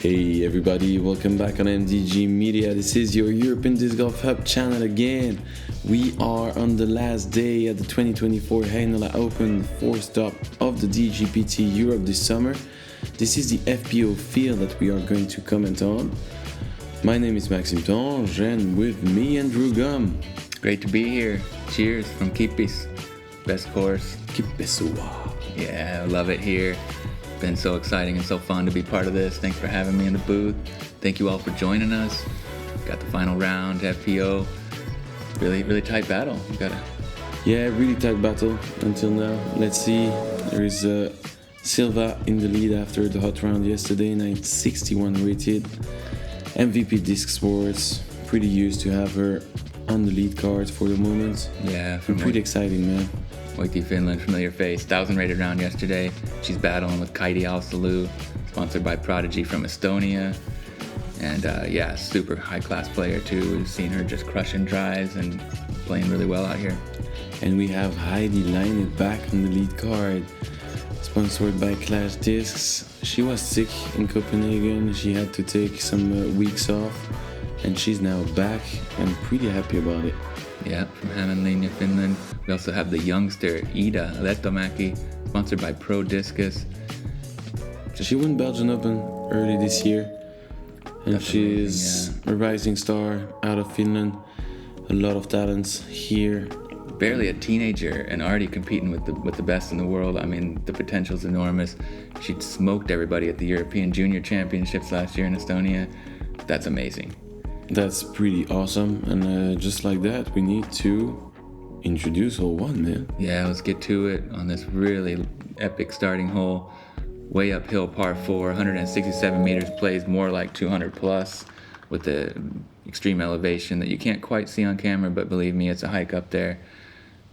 Hey everybody, welcome back on MDG Media. This is your European Disc Golf Hub channel again. We are on the last day at the 2024 Heinola Open, fourth stop of the DGPT Europe this summer. This is the FPO field that we are going to comment on. My name is Maxime and with me Andrew Gum. Great to be here. Cheers from Kipis. Best course. Kipesua. Yeah, I love it here. Been so exciting and so fun to be part of this. Thanks for having me in the booth. Thank you all for joining us. Got the final round, FPO. Really tight battle. Yeah, really tight battle until now. Let's see. There is Silva in the lead after the hot round yesterday, 961 rated. MVP Disc Sports. Pretty used to have her on the lead card for the moment. Yeah, pretty exciting, man. Finland, familiar face. 1,000 rated round yesterday. She's battling with Kaidi Allsalu, sponsored by Prodigy from Estonia. And super high class player too. We've seen her just crushing drives and playing really well out here. And we have Heidi Laine back on the lead card, sponsored by Clash Discs. She was sick in Copenhagen. She had to take some weeks off, and she's now back. I'm pretty happy about it. Yeah, from Heinola, Finland. We also have the youngster Iida, Lehtomäki, sponsored by Pro Discus. She won Belgian Open early this year, and That's she's amazing, a rising star out of Finland. A lot of talents here. Barely a teenager and already competing with the best in the world. I mean, the potential's enormous. She smoked everybody at the European Junior Championships last year in Estonia. That's amazing. That's pretty awesome, and just like that, we need to introduce hole one, man. Yeah, let's get to it on this really epic starting hole. Way uphill par 4, 167 meters, plays more like 200 plus with the extreme elevation that you can't quite see on camera, but believe me, it's a hike up there.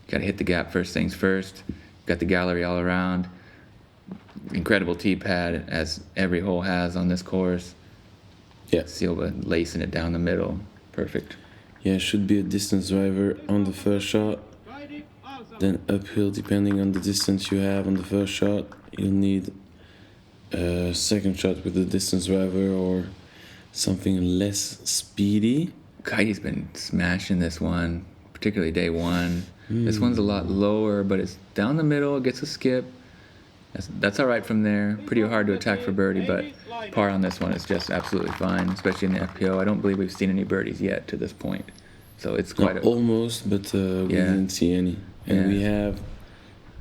Got to hit the gap first things first. Got the gallery all around. Incredible tee pad, as every hole has on this course. Yeah. Silva lacing it down the middle. Perfect. Yeah, should be a distance driver on the first shot. Then uphill, depending on the distance you have on the first shot, you'll need a second shot with the distance driver or something less speedy. Kaidi's been smashing this one, particularly day one. This one's a lot lower, but it's down the middle, gets a skip. That's all right from there. Pretty hard to attack for birdie, but par on this one is just absolutely fine, especially in the FPO. I don't believe we've seen any birdies yet to this point. So it's quite almost, but we didn't see any. And we have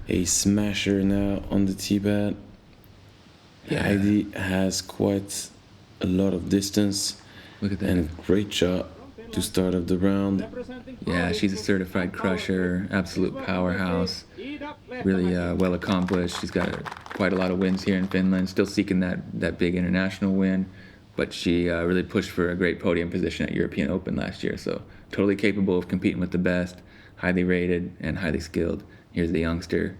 a smasher now on the tee pad. Yeah. Heidi has quite a lot of distance. Look at that. And a great shot to start off the round. Yeah, she's a certified crusher, absolute powerhouse. Really well accomplished. She's got quite a lot of wins here in Finland. Still seeking that big international win, but she really pushed for a great podium position at European Open last year. So totally capable of competing with the best, highly rated and highly skilled. Here's the youngster,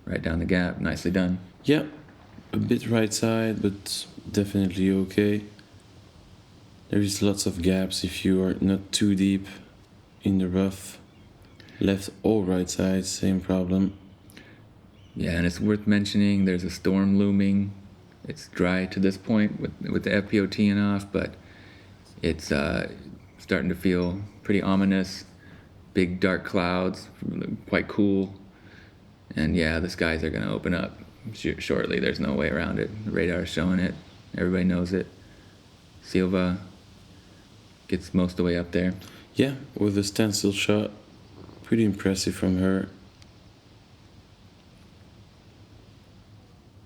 right down the gap. Nicely done. Yeah, a bit right side, but definitely okay. There is lots of gaps if you are not too deep in the rough. Left or right side, same problem. Yeah, and it's worth mentioning there's a storm looming. It's dry to this point with the FPO teeing off, but it's starting to feel pretty ominous. Big dark clouds, quite cool. And yeah, the skies are going to open up shortly. There's no way around it. The radar is showing it. Everybody knows it. Silva gets most of the way up there. Yeah, with a standstill shot. Pretty impressive from her.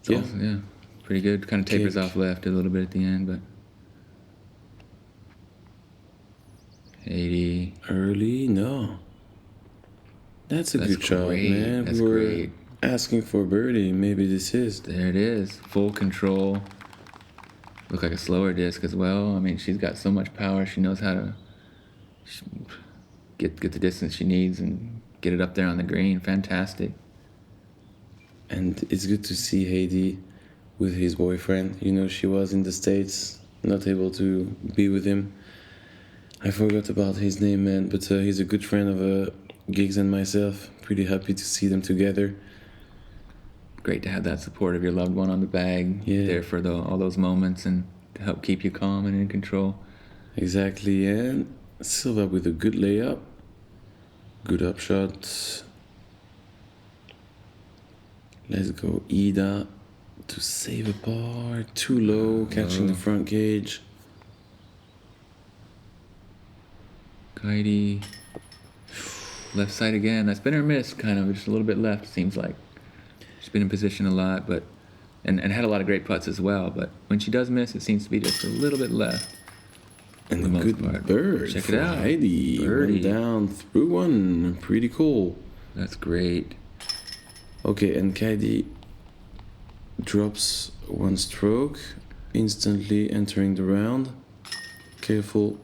Yeah, pretty good. Kind of tapers off left a little bit at the end, but Heidi. Early? No. That's good shot, man. That's We're great. Asking for birdie. Maybe this is. There it is. Full control. Look like a slower disc as well. I mean, she's got so much power. She knows how to get the distance she needs and get it up there on the green. Fantastic. And it's good to see Heidi with his boyfriend. You know, she was in the States, not able to be with him. I forgot about his name, man, but he's a good friend of Gigs and myself. Pretty happy to see them together. Great to have that support of your loved one on the bag there for all those moments. And to help keep you calm and in control. Exactly, and Silva with a good layup. Good upshot. Let's go Iida to save a par. Too low, catching the front gauge. Kaidi. Left side again. That's been her miss, kind of. Just a little bit left, seems like. She's been in position a lot, but and had a lot of great putts as well. But when she does miss, it seems to be just a little bit left. And a good bird. Check for it out. Heidi. Birdie. Went down through one. Pretty cool. That's great. Okay, and Kaidi drops one stroke, instantly entering the round. Careful.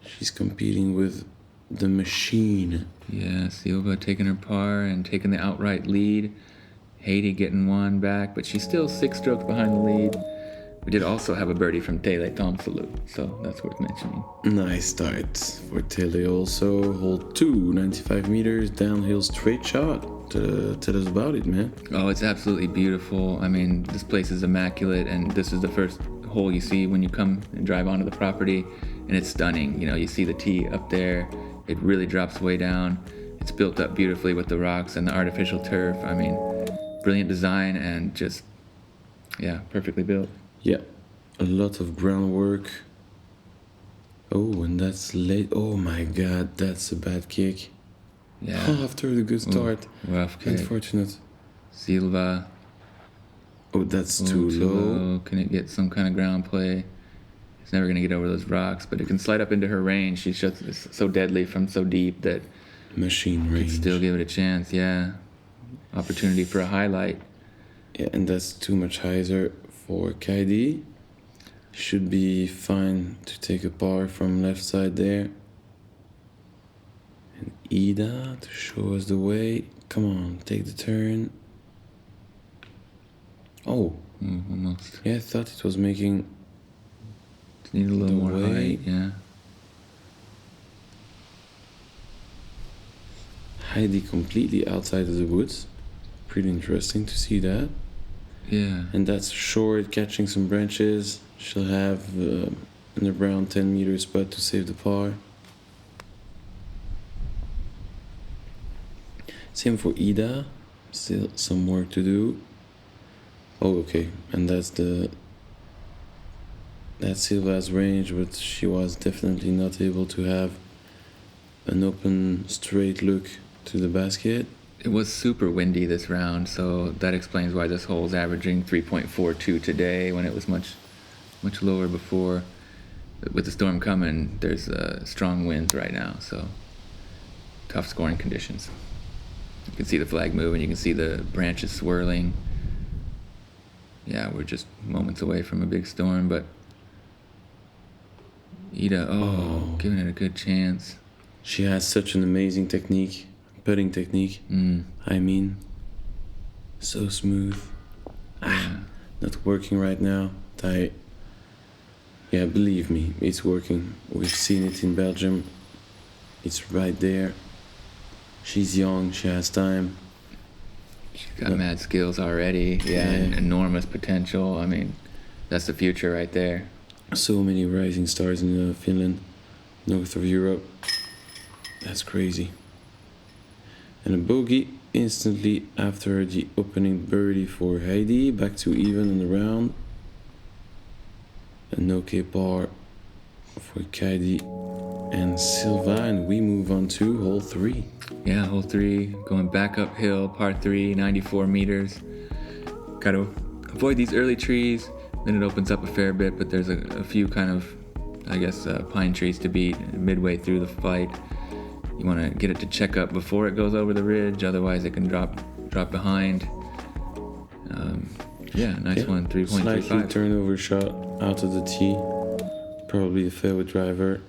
She's competing with the machine. Yeah, Silva taking her par and taking the outright lead. Heidi getting one back, but she's still 6 strokes behind the lead. We did also have a birdie from Allsalu, so that's worth mentioning. Nice start for Tele also. Hole 2, 95 meters, downhill straight shot. Tell us about it, man. Oh, it's absolutely beautiful. I mean, this place is immaculate, and this is the first hole you see when you come and drive onto the property, and it's stunning. You know, you see the tee up there. It really drops way down. It's built up beautifully with the rocks and the artificial turf. I mean, brilliant design and just, yeah, perfectly built. Yeah, a lot of groundwork. Oh, and that's late. Oh my god, that's a bad kick. Yeah. After the good start. Ooh, rough kick. Unfortunate. Silva. Oh, that's too low. Can it get some kind of ground play? It's never going to get over those rocks, but it can slide up into her range. She's just so deadly from so deep that Machine range. still give it a chance, yeah. Opportunity for a highlight. Yeah, and that's too much hyzer for Kaidi. Should be fine to take a par from left side there. And Iida to show us the way. Come on, take the turn. Oh. Almost. Yeah, I thought it was making... Need a little the more way. height, yeah. Heidi completely outside of the woods. Pretty interesting to see that. Yeah. And that's short, catching some branches. She'll have an around 10 meter spot to save the par. Same for Iida. Still some work to do. Oh, okay. And that's Silva's range, but she was definitely not able to have an open, straight look to the basket. It was super windy this round, so that explains why this hole's averaging 3.42 today when it was much lower before. With the storm coming, there's strong winds right now, so tough scoring conditions. You can see the flag moving, you can see the branches swirling. Yeah, we're just moments away from a big storm, but Iida, giving it a good chance. She has such an amazing technique, putting technique. I mean, so smooth. Not working right now. Yeah, believe me, it's working. We've seen it in Belgium. It's right there. She's young, she has time. She's got mad skills already. Yeah, and enormous potential. I mean, that's the future right there. So many rising stars in Finland, north of Europe. That's crazy. And a bogey instantly after the opening birdie for Heidi. Back to even in the round. An okay par for Kaidi and Silva. And we move on to hole 3. Yeah, hole 3, going back uphill, par 3, 94 meters. Got to avoid these early trees. Then it opens up a fair bit, but there's a few kind of, I guess, pine trees to beat midway through the fight. You want to get it to check up before it goes over the ridge, otherwise it can drop behind. Nice one, 3.35. Slightly turnover shot out of the tee. Probably the fairway driver.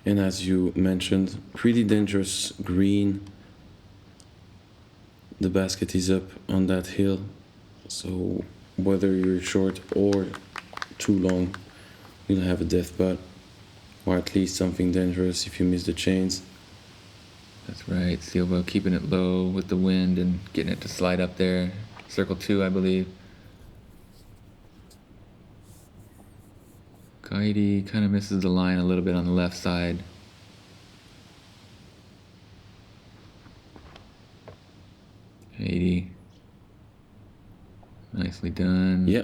And as you mentioned, pretty dangerous green. The basket is up on that hill, so whether you're short or too long, you'll have a death putt, or at least something dangerous if you miss the chains. That's right, Silva keeping it low with the wind and getting it to slide up there. Circle 2, I believe. Kaidi kind of misses the line a little bit on the left side. Heidi. Nicely done. Yeah,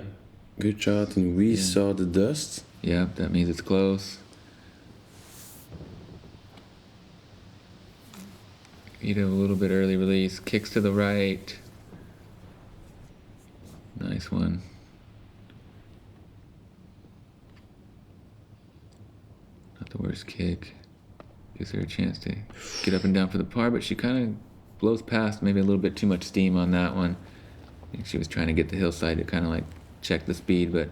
good shot, and we saw the dust. Yep, that means it's close. Iida a little bit early release, kicks to the right. Nice one. Not the worst kick. Gives her a chance to get up and down for the par, but she kind of blows past maybe a little bit too much steam on that one. I think she was trying to get the hillside to kind of like check the speed, but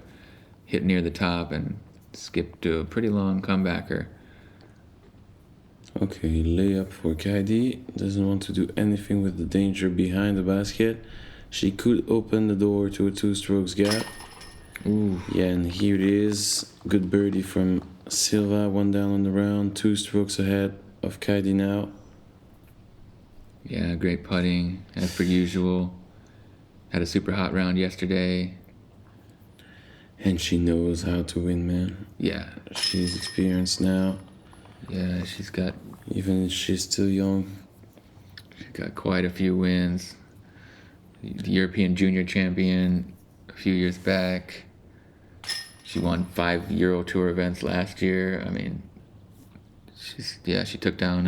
hit near the top and skipped to a pretty long comebacker. Okay, layup for Kaidi. Doesn't want to do anything with the danger behind the basket. She could open the door to a 2-strokes gap. Ooh. Yeah, and here it is. Good birdie from Silva. 1 down on the round. 2 strokes ahead of Kaidi now. Yeah, great putting, as per usual. Had a super hot round yesterday. And she knows how to win, man. Yeah. She's experienced now. Yeah, she's got... Even if she's still young. She's got quite a few wins. The European Junior Champion a few years back. She won 5 Euro Tour events last year. I mean, she took down...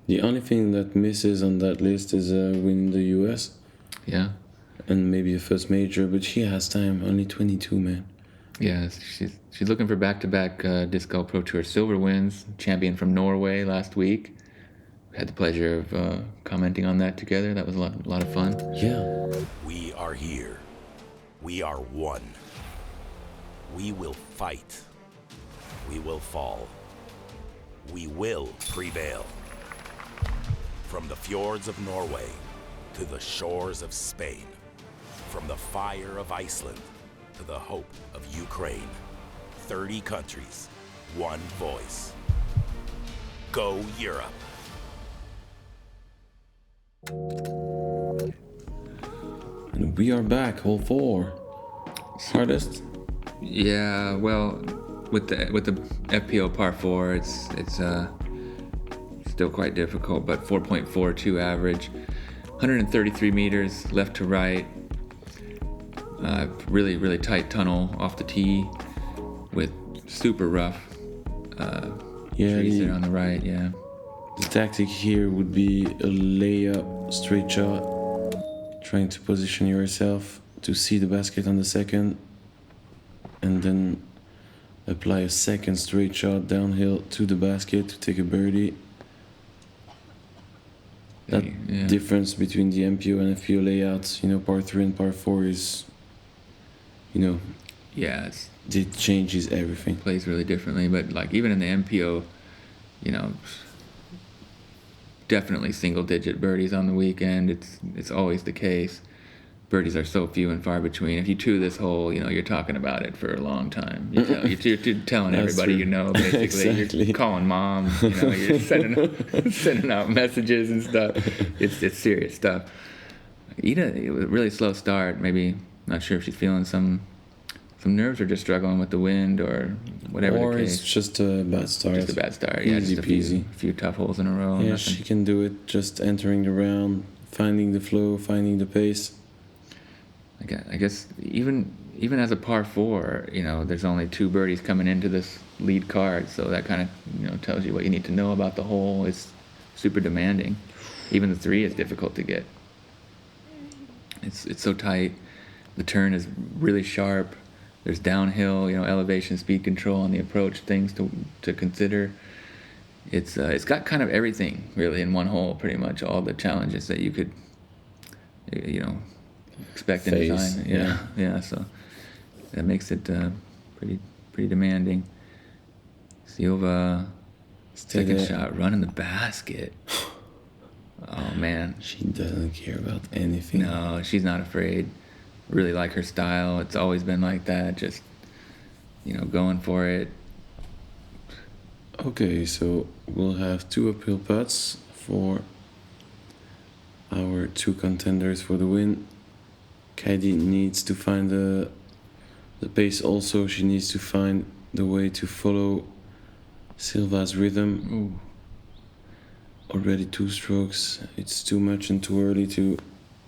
The only thing that misses on that list is a win in the US. Yeah. And maybe a first major, but she has time. Only 22, man. Yeah, she's looking for back-to-back Disc Golf Pro Tour silver wins. Champion from Norway last week. We had the pleasure of commenting on that together. That was a lot of fun. Yeah. We are here. We are one. We will fight. We will fall. We will prevail. From the fjords of Norway to the shores of Spain, from the fire of Iceland to the hope of Ukraine, 30 countries, one voice. Go Europe. And we are back, hole 4. Hardest? Yeah, well, with the FPO par 4, it's still quite difficult, but 4.42 average, 133 meters left to right. Really tight tunnel off the tee with super rough trees there on the right. Yeah. The tactic here would be a layup, straight shot, trying to position yourself to see the basket on the second, and then apply a second straight shot downhill to the basket to take a birdie. That difference between the MPO and FPO layouts, par 3 and par 4 is, yeah, it changes everything. Plays really differently, but like even in the MPO, definitely single-digit birdies on the weekend. It's always the case. Birdies are so few and far between. If you chew this hole, you're talking about it for a long time. You're telling everybody true. basically. Exactly. You're calling mom. You're sending out messages and stuff. It's serious stuff. Iida, it was a really slow start. Maybe not sure if she's feeling some nerves or just struggling with the wind or whatever Or the case. it's just a bad start. Just a bad start. Easy just peasy. a few tough holes in a row. Yeah, nothing. she can do it. Just entering the round, finding the flow, finding the pace. I guess even as a par 4, there's only 2 birdies coming into this lead card, so that kind of tells you what you need to know about the hole. It's super demanding. Even the 3 is difficult to get. It's so tight. The turn is really sharp. There's downhill, elevation, speed control on the approach, things to consider. It's got kind of everything really in one hole, pretty much all the challenges that you could, expect in design. Yeah. So that makes it pretty demanding. Silva, second shot, running the basket. Oh man, She doesn't care about anything. no, she's not afraid. Really like her style. It's always been like that. Just going for it. Okay, so we'll have 2 uphill putts for our 2 contenders for the win. Kaidi needs to find the pace also. She needs to find the way to follow Silva's rhythm. Ooh. Already 2 strokes. It's too much and too early to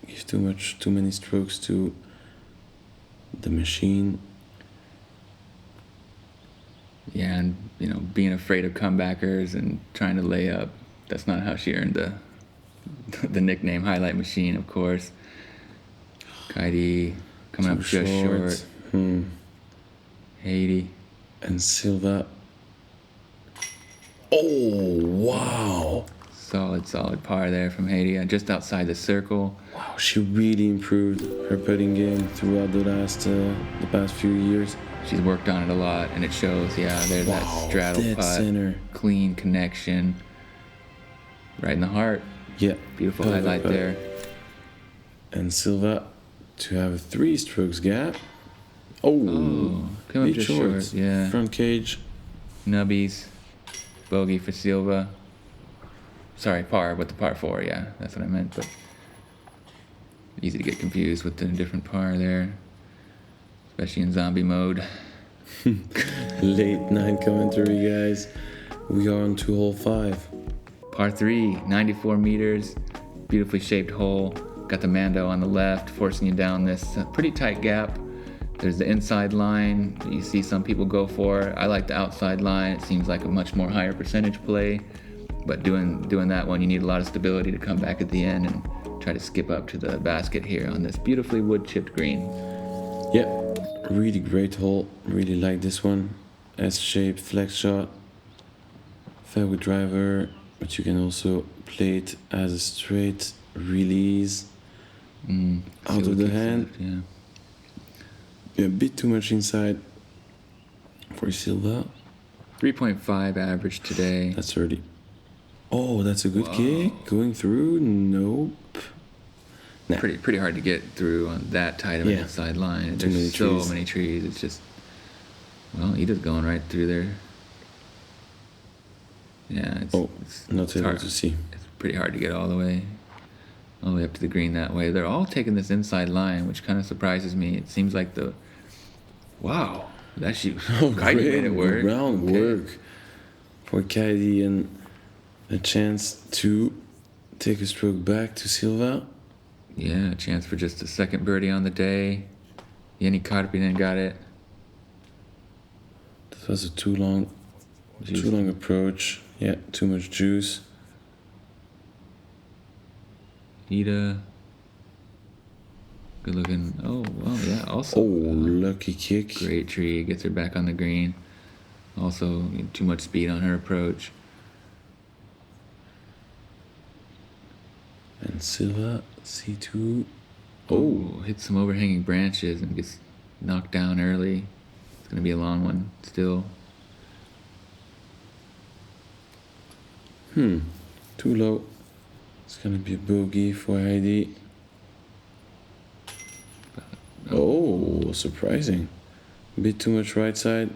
give too many strokes to the machine. Yeah, and you know, being afraid of comebackers and trying to lay up. That's not how she earned the nickname Highlight Machine, of course. Kaidi coming up just short. Heidi. And Silva. Oh, wow. Solid par there from Heidi, just outside the circle. Wow, she really improved her putting game throughout the past few years. She's worked on it a lot, and it shows. Yeah, there's that straddle dead putt, center. Clean connection, right in the heart. Yeah, Beautiful perfect highlight putt. there. And Silva to have a 3 strokes gap. Oh, come up big just short. short. Yeah, Front cage. nubbies, bogey for Silva. Sorry, par with the par 4. Yeah, that's what I meant. But easy to get confused with the different par there, especially in zombie mode. Late night commentary, guys. We are on to hole 5. Par 3, 94 meters, beautifully shaped hole. Got the Mando on the left, forcing you down this pretty tight gap. There's the inside line that you see some people go for. I like the outside line. It seems like a much more higher percentage play. But doing that one, you need a lot of stability to come back at the end and try to skip up to the basket here on this beautifully wood-chipped green. Yeah, really great hole. Really like this one. S-shaped flex shot. Fairway driver, but you can also play it as a straight release out of the hand. Yeah. A bit too much inside for Silva. 3.5 average today. That's early. Oh, that's a good kick. Going through? Nope. Nah. Pretty hard to get through on that tight of an inside line. There's so many trees. It's just, well, Ida's going right through there. Yeah, it's not able hard to see. It's pretty hard to get all the way up to the green that way. They're all taking this inside line, which kind of surprises me. It seems like that she Kaidi made it work. Groundwork for Kaidi, and a chance to take a stroke back to Silva. Yeah, a chance for just a second birdie on the day. Jenny Karpinen got it. That was a too long approach. Yeah, too much juice. Iida. Good looking. Oh, well, yeah. Also. Oh, lucky kick. Great tree. Gets her back on the green. Also, too much speed on her approach. And Silva, C2. Oh, hits some overhanging branches and gets knocked down early. It's going to be a long one still. Too low. It's going to be a bogey for Heidi. Oh, surprising. A bit too much right side.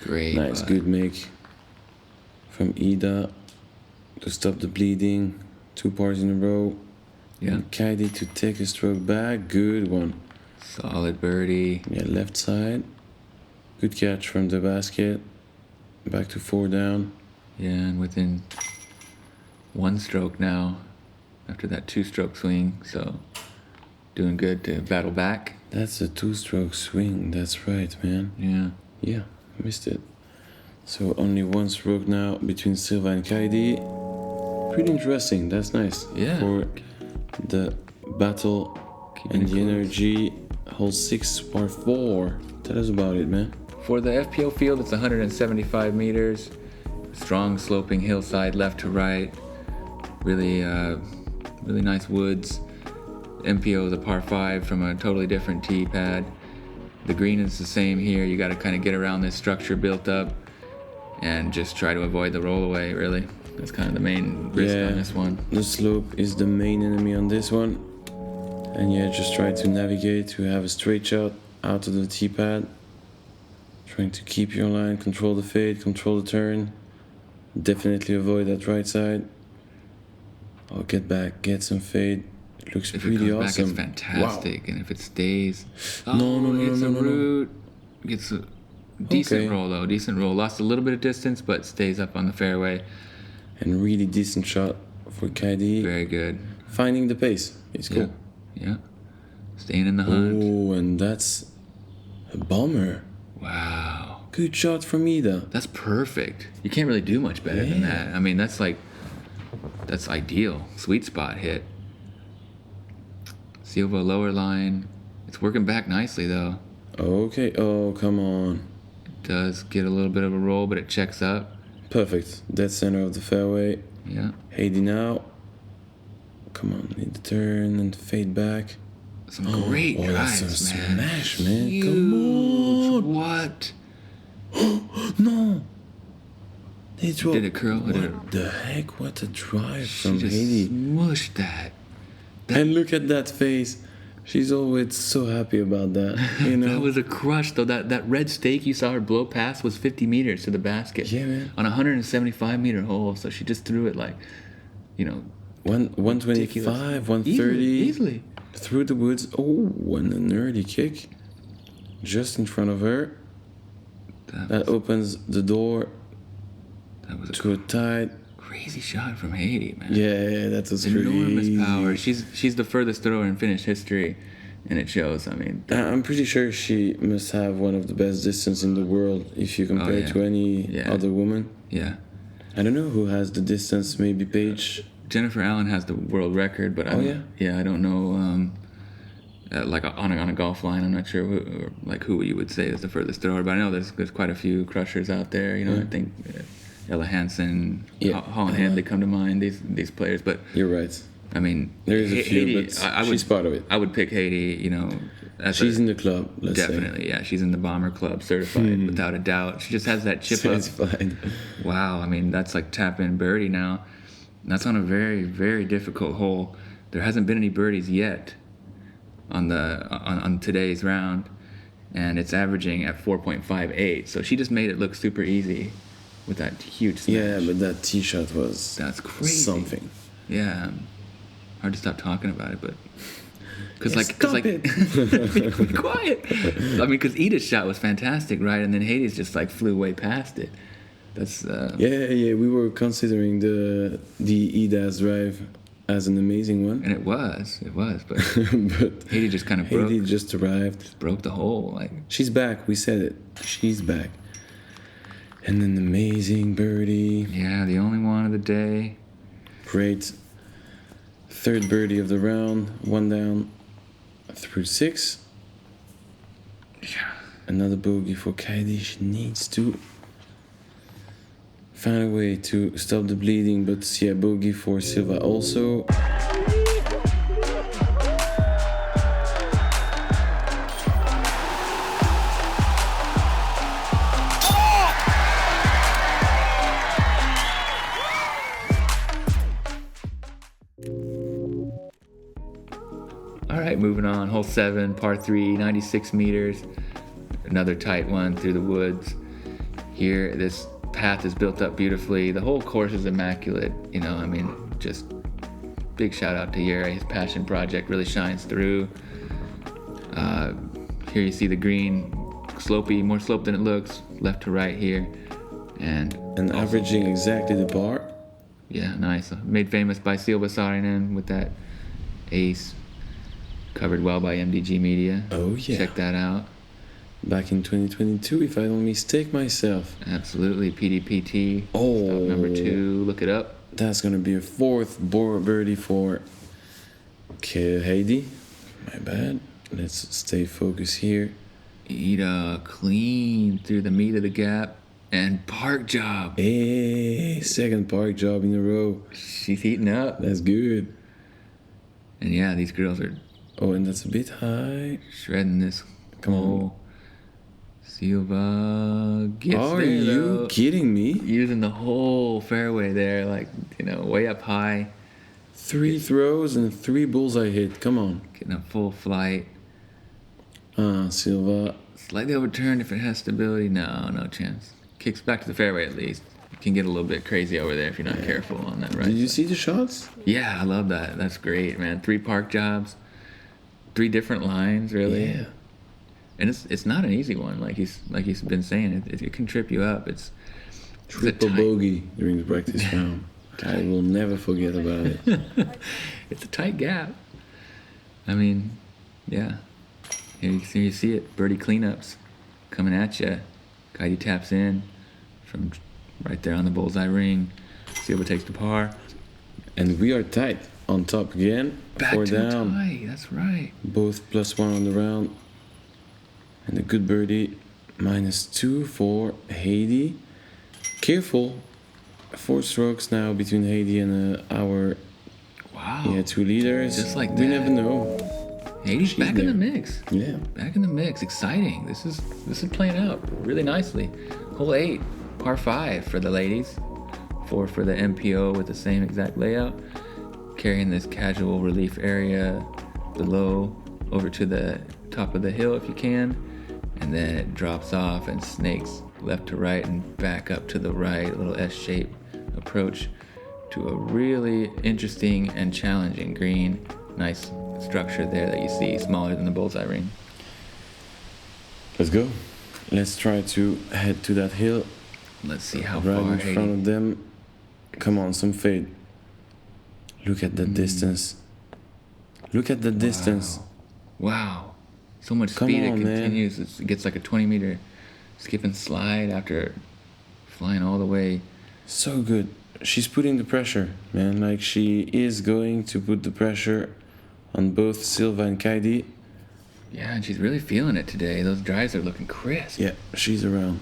Great. Nice, good make from Iida to stop the bleeding. 2 pars in a row. Yeah. And Kaidi to take a stroke back. Good one. Solid birdie. Yeah, left side. Good catch from the basket. Back to 4 down. Yeah, and within 1 stroke now after that 2-stroke swing. So doing good to battle back. That's a 2-stroke swing. That's right, man. Yeah. Missed it. So only 1 stroke now between Silva and Kaidi. Pretty interesting. That's nice. Yeah. For the battle Keeping and it the close. energy. Hole 6, par 4. Tell us about it, man. For the FPO field, it's 175 meters. Strong sloping hillside left to right. Really nice woods. MPO is a par 5 from a totally different tee pad. The green is the same here. You got to kind of get around this structure built up and just try to avoid the rollaway, really. That's kind of the main risk on this one. The slope is the main enemy on this one. And yeah, just try to navigate to have a straight shot out of the tee pad. Trying to keep your line, control the fade, control the turn. Definitely avoid that right side. I'll get back, get some fade. It looks If it pretty comes back, awesome. it's fantastic. And if it stays, oh, No, it's a no. root. Gets a decent Okay. roll though. Decent roll. Lost a little bit of distance, but stays up on the fairway. And really decent shot for Kaidi. Very good. Finding the pace. It's cool. Yeah. Staying in the hunt. Oh, and that's a bomber. Wow. Good shot from Iida. That's perfect. You can't really do much better than that. I mean, that's ideal. Sweet spot hit. Silva lower line. It's working back nicely though. Okay. Oh, come on. It does get a little bit of a roll, but it checks up. Perfect. Dead center of the fairway. Yeah. Heidi now. Come on, need to turn and fade back. Some great drives, that's a man. smash, man. Huge. Come on. What? No. They dropped. Did it curl? What the heck? What a drive from She just Heidi. smushed that. And look at that face. She's always so happy about that. You know. That was a crush, though. That red stake you saw her blow past was 50 meters to the basket. Yeah, man. On a 175-meter hole, so she just threw it like, 125, ridiculous. 130. Easily. Through the woods. Oh, and an early kick. Just in front of her. That opens the door That was to a tight. crazy shot from Heidi, man. Yeah, that was Enormous crazy. power. She's the furthest thrower in Finnish history, and it shows. I mean, I'm pretty sure she must have one of the best distance in the world if you compare yeah. to any other woman. yeah. I don't know who has the distance, maybe Paige. Jennifer Allen has the world record, but I don't know. Like on a golf line, I'm not sure who you would say is the furthest thrower, but I know there's quite a few crushers out there. I think Ella Hansen, Holland Handley come to mind. These players, but You're right. I mean, There is a few, Heidi, but she's part of it. I would pick Heidi. She's in the club. Let's Definitely, yeah. She's in the Bomber Club, certified without a doubt. She just has that chip up. Certified. Wow, I mean, that's like tap in birdie now. And that's on a very, very difficult hole. There hasn't been any birdies yet on today's round, and it's averaging at 4.58. So she just made it look super easy with that huge smash. Yeah, but that tee shot was That's crazy. something. Yeah, hard to stop talking about it, but because Stop it. be quiet. I mean, because Ida's shot was fantastic, right? And then Heidi's just like flew way past it. That's Yeah. We were considering the Ida's drive as an amazing one, and it was, but but Heidi just kind of broke. Heidi just arrived. Broke the hole, like. She's back. We said it. She's back. And an amazing birdie. Yeah, the only one of the day. Great. Third birdie of the round. One down through 6. Yeah. Another bogey for Kaidi. She needs to find a way to stop the bleeding, but yeah, bogey for Silva also. All right, moving on. Hole 7, par 3, 96 meters. Another tight one through the woods. Here, this path is built up beautifully. The whole course is immaculate. Just big shout out to Yeri. His passion project really shines through. Here you see the green, slopey, more slope than it looks, left to right here. And averaging exactly the par. Yeah, nice. Made famous by Silva Saarinen with that ace. Covered well by MDG Media. Oh, yeah. Check that out. Back in 2022, if I don't mistake myself. Absolutely. PDPT. Oh. Stop number 2. Look it up. That's going to be a 4th birdie for Heidi. My bad. Let's stay focused here. Iida clean through the meat of the gap. And park job. Hey, 2nd park job in a row. She's heating up. That's good. And yeah, these girls are Oh, and that's a bit high. shredding this. Come on. hole. Silva gets Are there, you though. kidding me? Using the whole fairway there, way up high. 3 throws and 3 bullseye hit. Come on. Getting a full flight. Silva. Slightly overturned if it has stability. No chance. Kicks back to the fairway at least. can get a little bit crazy over there if you're not careful on that right Did you side. see the shots? Yeah, I love that. That's great, man. 3 park jobs, 3 different lines, really. Yeah. And it's not an easy one, like he's been saying. It can trip you up. It's Triple tight- bogey during the practice round. I will never forget about it. It's a tight gap. I mean, yeah. Here you see it. Birdie cleanups coming at you. Kaidi taps in from right there on the bullseye ring. Silva takes the par. And we are tight on top again. Back 4 to down. a tie. That's right. Both +1 on the round. And a good birdie. -2 for Heidi. Careful. 4 strokes now between Heidi and our Wow. 2 leaders. Just like We that. never know. Heidi's She's back in the there. mix. Yeah. Back in the mix. Exciting. This is playing out really nicely. Hole 8, par 5 for the ladies. 4 for the MPO with the same exact layout. Carrying this casual relief area below over to the top of the hill if you can. And then it drops off and snakes left to right and back up to the right. A little S-shaped approach to a really interesting and challenging green. Nice structure there that you see, smaller than the bullseye ring. Let's go. Let's try to head to that hill. Let's see how Right far in front Heidi. of them. Come on, some fade. Look at that distance. Look at the distance. Wow. So much Come speed on, it man. continues. It gets like a 20-meter skip and slide after flying all the way. So good. She's putting the pressure, man. Like she is going to put the pressure on both Silva and Kaidi. Yeah, and she's really feeling it today. Those drives are looking crisp. Yeah, she's around.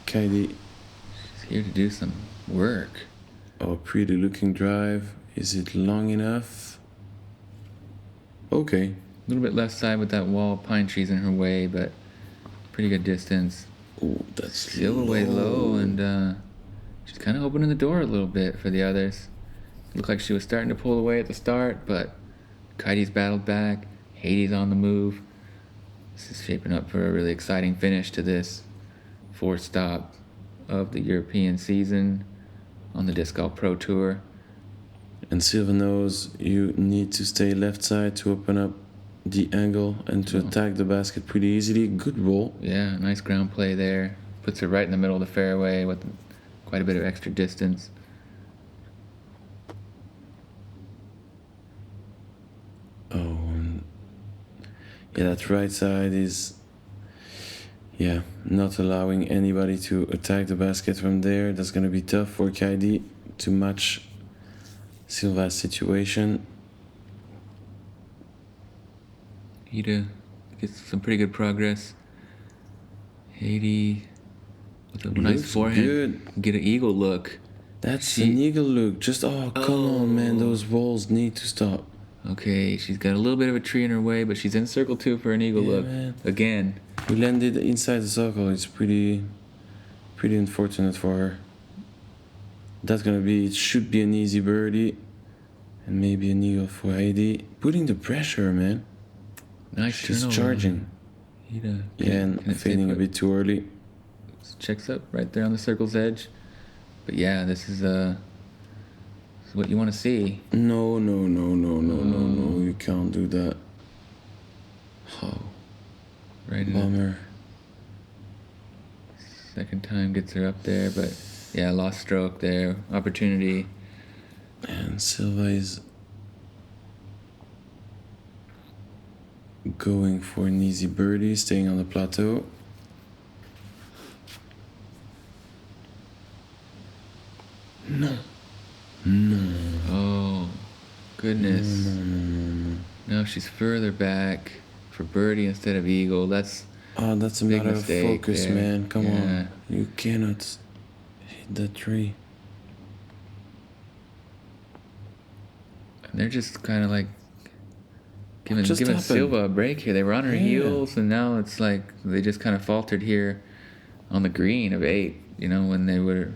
Kaidi. She's here to do some work. Oh, pretty looking drive. Is it long enough? Okay. A little bit left side with that wall of pine trees in her way, but pretty good distance. Oh, that's Silva way low, and she's kind of opening the door a little bit for the others. Looked like she was starting to pull away at the start, but Kaidi's battled back. Heidi's on the move. This is shaping up for a really exciting finish to this 4th stop of the European season on the Disc Golf Pro Tour. And Silva knows you need to stay left side to open up the angle and to attack the basket pretty easily. Good roll. Yeah, nice ground play there. Puts her right in the middle of the fairway with quite a bit of extra distance. Oh, and yeah, that right side is, not allowing anybody to attack the basket from there. That's going to be tough for Kaidi to match Silva's situation. Iida gets some pretty good progress. Heidi with a nice Looks forehand. good. Get an eagle look. That's an eagle look. Just, come on, man. Those walls need to stop. Okay, she's got a little bit of a tree in her way, but she's in circle 2 for an eagle look. Man. Again. We landed inside the circle. It's pretty unfortunate for her. It should be an easy birdie. And maybe an eagle for Heidi. Putting the pressure, man. Nice She's turnover. charging. Iida. Yeah, and Can it stay fading a put? bit too early. Checks up right there on the circle's edge. But yeah, this is what you want to see. No. You can't do that. Oh, Right in the bummer. second time gets her up there, but yeah, lost stroke there. Opportunity. And Silva is going for an easy birdie, staying on the plateau. No. Oh, goodness. Now she's further back for birdie instead of eagle. That's That's a Big matter of mistake focus, there. man. Come Yeah. on. You cannot hit that tree. they're just kind of like giving just happened? Silva a break here. They were on her Yeah. heels, and now it's like they just kind of faltered here on the green of 8. You know, when they would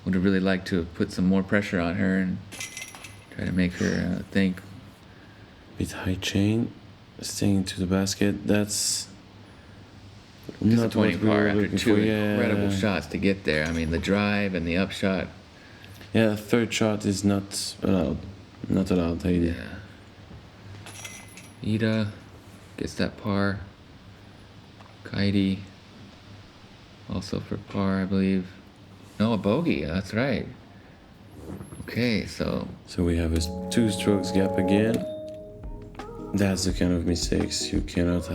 have really liked to have put some more pressure on her and try to make her think. Bit high chain, staying into the basket. That's disappointing what we were par after looking two for, yeah. incredible shots to get there. I mean, the drive and the upshot. Yeah, third shot is not allowed. Not allowed, Heidi. Yeah. Iida gets that par. Kaidi also for par, I believe. No, a bogey. That's right. Okay, so we have a 2 strokes gap again. That's the kind of mistakes you cannot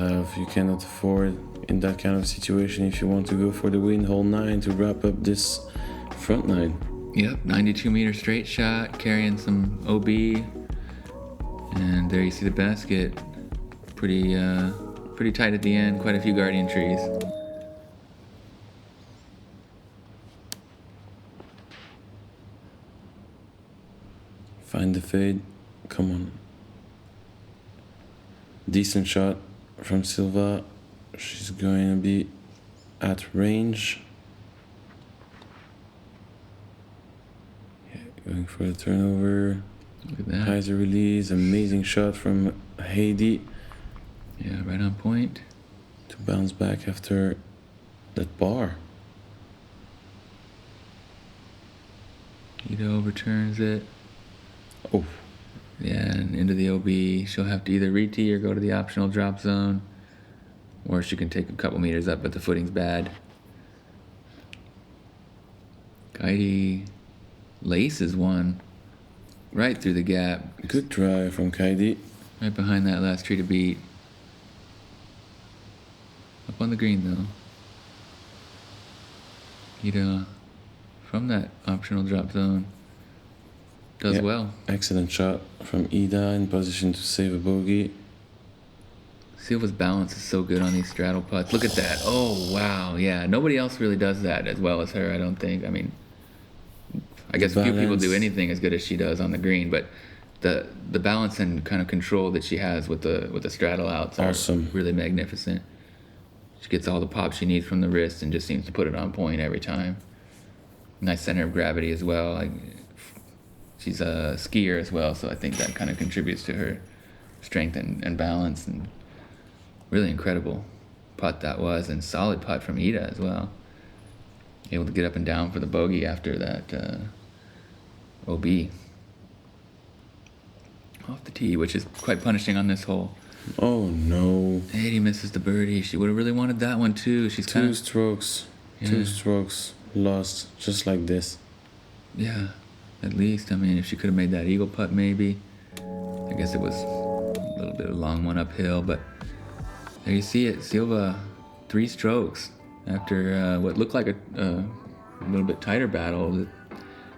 afford in that kind of situation if you want to go for the win. Hole 9 to wrap up this front 9. yep, 92-meter straight shot, carrying some OB, and there you see the basket. Pretty tight at the end. Quite a few guardian trees. Find the fade. Come on. Decent shot from Silva. She's going to be at range. Yeah, going for the turnover. Look at that. Hyzer release. Amazing shot from Heidi Yeah, right on point. to bounce back after that bar. Iida overturns it. Oh, Yeah, and into the OB. She'll have to either re-tee or go to the optional drop zone, or she can take a couple meters up, but the footing's bad. Kaidi laces one right through the gap, good drive from Kaidi. right behind that last tree to beat. Up on the green though. Iida from that optional drop zone does Yeah. well. Excellent shot from Iida in position to save a bogey. Silva's balance is so good on these straddle putts. Look at that. Oh, wow. Yeah, nobody else really does that as well as her, I don't think. I mean, I guess few people do balance. anything as good as she does on the green, but the balance and kind of control that she has with the straddle outs are Awesome. really magnificent. She gets all the pop she needs from the wrist and just seems to put it on point every time. Nice center of gravity as well. Like, she's a skier as well, so I think that kind of contributes to her strength and balance. And really incredible putt that was, and solid putt from Iida as well. Able to get up and down for the bogey after that OB. Off the tee, which is quite punishing on this hole. Oh no. Heidi misses the birdie. She would have really wanted that one too. She's kind Two of... strokes. Yeah. 2 strokes lost, just like this. Yeah, at least. I mean, if she could have made that eagle putt maybe. I guess it was a little bit of a long one uphill, but there you see it. Silva, 3 strokes after what looked like a little bit tighter battle.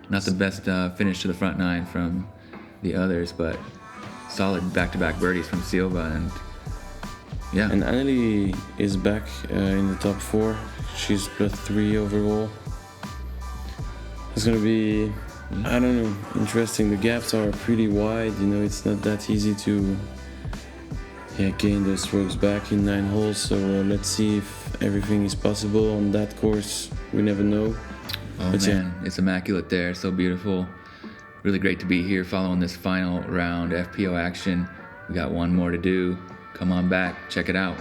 Not the best finish to the front 9 from the others, but solid back-to-back birdies from Silva. And yeah, And Anneli is back in the top 4. She's +3 overall. It's gonna be, I don't know, interesting. The gaps are pretty wide. You know, it's not that easy to gain those strokes back in 9 holes. So let's see if everything is possible on that course. We never know. oh But man, it's immaculate there. So beautiful. Really great to be here following this final round FPO action. We got one more to do. Come on back, check it out.